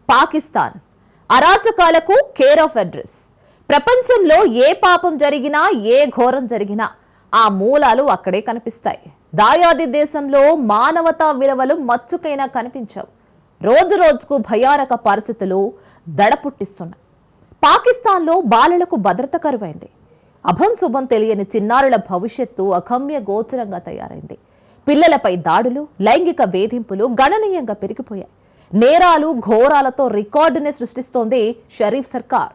పాకిస్తాన్ అరాచకాలకు care of address. ప్రపంచంలో ఏ పాపం జరిగినా, ఏ ఘోరం జరిగినా ఆ మూలాలు అక్కడే కనిపిస్తాయి. దాయాది దేశంలో మానవతా విలువలు మచ్చుకైనా కనిపించవు. రోజు రోజుకు భయానక పరిస్థితులు దడపుట్టిస్తున్నాయి. పాకిస్తాన్లో బాలలకు భద్రత కరువైంది. అభం శుభం తెలియని చిన్నారుల భవిష్యత్తు అగమ్య గోచరంగా తయారైంది. పిల్లలపై దాడులు, లైంగిక వేధింపులు గణనీయంగా పెరిగిపోయాయి. నేరాలు, ఘోరాలతో రికార్డుని సృష్టిస్తోంది షరీఫ్ సర్కార్.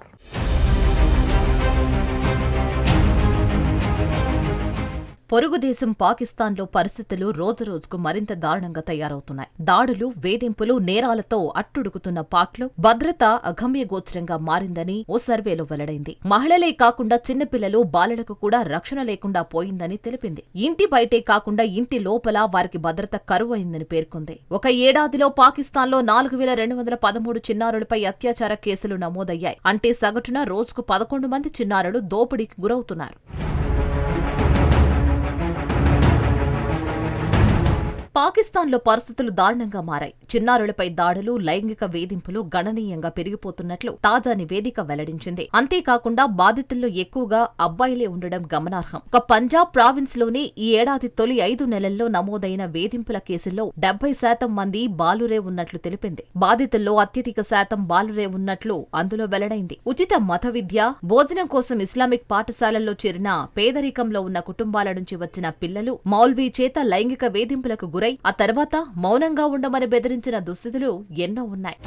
పొరుగు దేశం పాకిస్తాన్లో పరిస్థితులు రోజురోజుకు మరింత దారుణంగా తయారవుతున్నాయి. దాడులు, వేధింపులు, నేరాలతో అట్టుడుకుతున్న పాక్లో భద్రత అగమ్యగోచరంగా మారిందని ఓ సర్వేలో వెల్లడైంది. మహిళలే కాకుండా చిన్నపిల్లలు, బాలలకు కూడా రక్షణ లేకుండా పోయిందని తెలిపింది. ఇంటి బయటే కాకుండా ఇంటి లోపల వారికి భద్రత కరువైందని పేర్కొంది. ఒక ఏడాదిలో పాకిస్తాన్లో 4213 చిన్నారులపై అత్యాచార కేసులు నమోదయ్యాయి. అంటే సగటున రోజుకు 11 మంది చిన్నారులు దోపిడీకి గురవుతున్నారు. పాకిస్తాన్లో పరిస్థితులు దారుణంగా మారాయి. చిన్నారులపై దాడులు, లైంగిక వేధింపులు గణనీయంగా పెరిగిపోతున్నట్లు తాజా నివేదిక వెల్లడించింది. అంతేకాకుండా బాధితుల్లో ఎక్కువగా అబ్బాయిలే ఉండడం గమనార్హం. ఒక పంజాబ్ ప్రావిన్స్ లోని ఈ ఏడాది తొలి 5 నెలల్లో నమోదైన వేధింపుల కేసుల్లో 70% మంది బాలురే ఉన్నట్లు తెలిపింది. బాధితుల్లో అత్యధిక శాతం బాలురే ఉన్నట్లు అందులో వెల్లడైంది. ఉచిత మత విద్య, భోజనం కోసం ఇస్లామిక్ పాఠశాలల్లో చేరిన పేదరికంలో ఉన్న కుటుంబాల నుంచి వచ్చిన పిల్లలు మౌల్వీ చేత లైంగిక వేధింపులకు గురై ఆ తర్వాత మౌనంగా ఉండమని బెదిరించిన దుస్థితులు ఎన్నో ఉన్నాయి.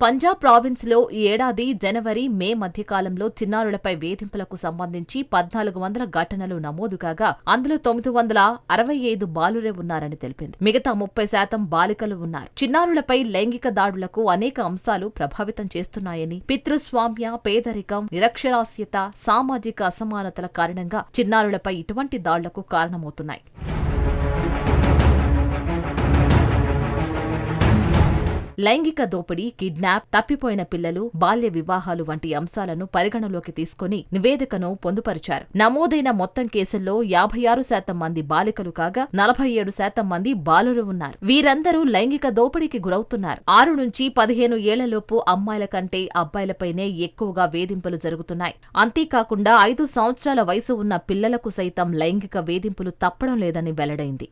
పంజాబ్ ప్రావిన్స్ లో ఈ ఏడాది జనవరి, మే మధ్యకాలంలో చిన్నారులపై వేధింపులకు సంబంధించి 1400 ఘటనలు నమోదు కాగా అందులో 965 బాలురే ఉన్నారని తెలిపింది. మిగతా 30% బాలికలు ఉన్నారు. చిన్నారులపై లైంగిక దాడులకు అనేక అంశాలు ప్రభావితం చేస్తున్నాయని, పితృస్వామ్య, పేదరికం, నిరక్షరాస్యత, సామాజిక అసమానతల కారణంగా చిన్నారులపై ఇటువంటి దాడులకు కారణమవుతున్నాయి. లైంగిక దోపిడీ, కిడ్నాప్, తప్పిపోయిన పిల్లలు, బాల్య వివాహాలు వంటి అంశాలను పరిగణలోకి తీసుకుని నివేదికను పొందుపరిచారు. నమోదైన మొత్తం కేసుల్లో 56% మంది బాలికలు కాగా 47% మంది బాలురు ఉన్నారు. వీరందరూ లైంగిక దోపిడీకి గురవుతున్నారు. 6 నుంచి 15 ఏళ్లలోపు అమ్మాయిల కంటే అబ్బాయిలపైనే ఎక్కువగా వేధింపులు జరుగుతున్నాయి. అంతేకాకుండా 5 సంవత్సరాల వయసు ఉన్న పిల్లలకు సైతం లైంగిక వేధింపులు తప్పడం లేదని వెల్లడైంది.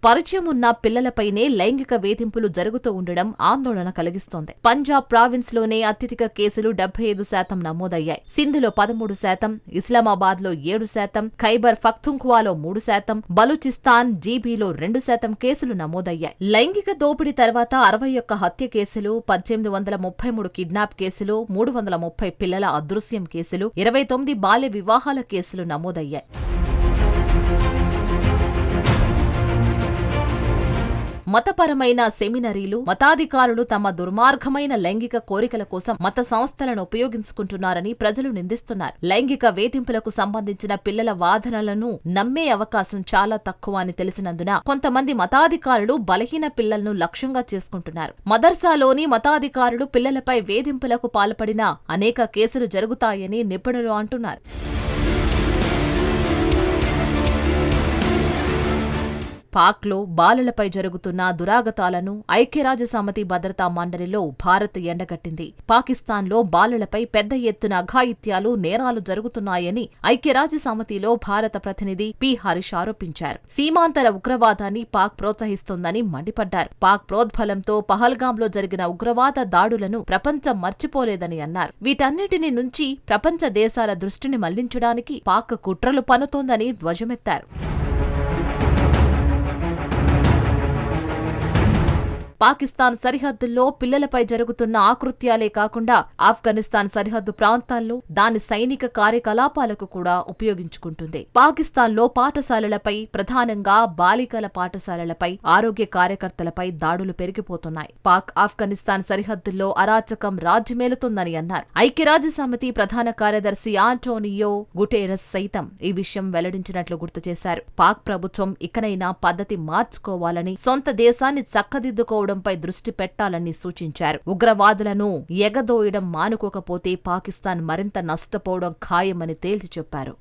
పరిచయం ఉన్న పిల్లలపైనే లైంగిక వేధింపులు జరుగుతూ ఉండడం ఆందోళన కలిగిస్తోంది. పంజాబ్ ప్రావిన్స్ లోనే అత్యధిక కేసులు 75% నమోదయ్యాయి. సింధులో 13%, ఇస్లామాబాద్ లో 7%, ఖైబర్ పఖ్తుంఖ్వాలో 3%, బలూచిస్తాన్, జీబీలో 2% కేసులు నమోదయ్యాయి. లైంగిక దోపిడీ తర్వాత 61 హత్య కేసులు, 1833 కిడ్నాప్ కేసులు, 330 పిల్లల అదృశ్యం కేసులు, 29 బాల్య వివాహాల కేసులు నమోదయ్యాయి. మతపరమైన సెమినరీలు, మతాధికారులు తమ దుర్మార్గమైన లైంగిక కోరికల కోసం మత సంస్థలను ఉపయోగించుకుంటున్నారని ప్రజలు నిందిస్తున్నారు. లైంగిక వేధింపులకు సంబంధించిన పిల్లల వాదనలను నమ్మే అవకాశం చాలా తక్కువ అని తెలిసినందున కొంతమంది మతాధికారులు బలహీన పిల్లలను లక్ష్యంగా చేసుకుంటున్నారు. మదర్సాలోని మతాధికారులు పిల్లలపై వేధింపులకు పాల్పడిన అనేక కేసులు జరుగుతాయని నిపుణులు అంటున్నారు. పాక్లో బాలలపై జరుగుతున్న దురాగతాలను ఐక్యరాజ్యసమితి భద్రతా మండలిలో భారత్ ఎండగట్టింది. పాకిస్తాన్లో బాలలపై పెద్ద ఎత్తున అఘాయిత్యాలు, నేరాలు జరుగుతున్నాయని ఐక్యరాజ్యసమితిలో భారత ప్రతినిధి పి. హరీష్ ఆరోపించారు. సీమాంతర ఉగ్రవాదాన్ని పాక్ ప్రోత్సహిస్తోందని మండిపడ్డారు. పాక్ ప్రోద్బలంతో పహల్గాంలో జరిగిన ఉగ్రవాద దాడులను ప్రపంచం మర్చిపోలేదని అన్నారు. వీటన్నిటిని నుంచి ప్రపంచ దేశాల దృష్టిని మళ్లించడానికి పాక్ కుట్రలు పన్నుతోందని ధ్వజమెత్తారు. పాకిస్తాన్ సరిహద్దుల్లో పిల్లలపై జరుగుతున్న ఆకృత్యాలే కాకుండా ఆఫ్ఘనిస్తాన్ సరిహద్దు ప్రాంతాల్లో దాని సైనిక కార్యకలాపాలకు కూడా ఉపయోగించుకుంటుంది. పాకిస్తాన్లో పాఠశాలలపై, ప్రధానంగా బాలికల పాఠశాలలపై, ఆరోగ్య కార్యకర్తలపై దాడులు పెరిగిపోతున్నాయి. పాక్ ఆఫ్ఘనిస్తాన్ సరిహద్దుల్లో అరాచకం రాజ్యమేలుతుందని అన్నారు. ఐక్యరాజ్యసమితి ప్రధాన కార్యదర్శి ఆంటోనియో గుటెరస్ సైతం ఈ విషయం వెల్లడించినట్లు గుర్తు చేశారు. పాక్ ప్రభుత్వం ఇకనైనా పద్ధతి మార్చుకోవాలని, సొంత దేశాన్ని చక్కదిద్దుకోవడం పై దృష్టి పెట్టాలని సూచించారు. ఉగ్రవాదులను ఎగదోయడం మానుకోకపోతే పాకిస్తాన్ మరింత నష్టపోవడం ఖాయమని తేల్చి చెప్పారు.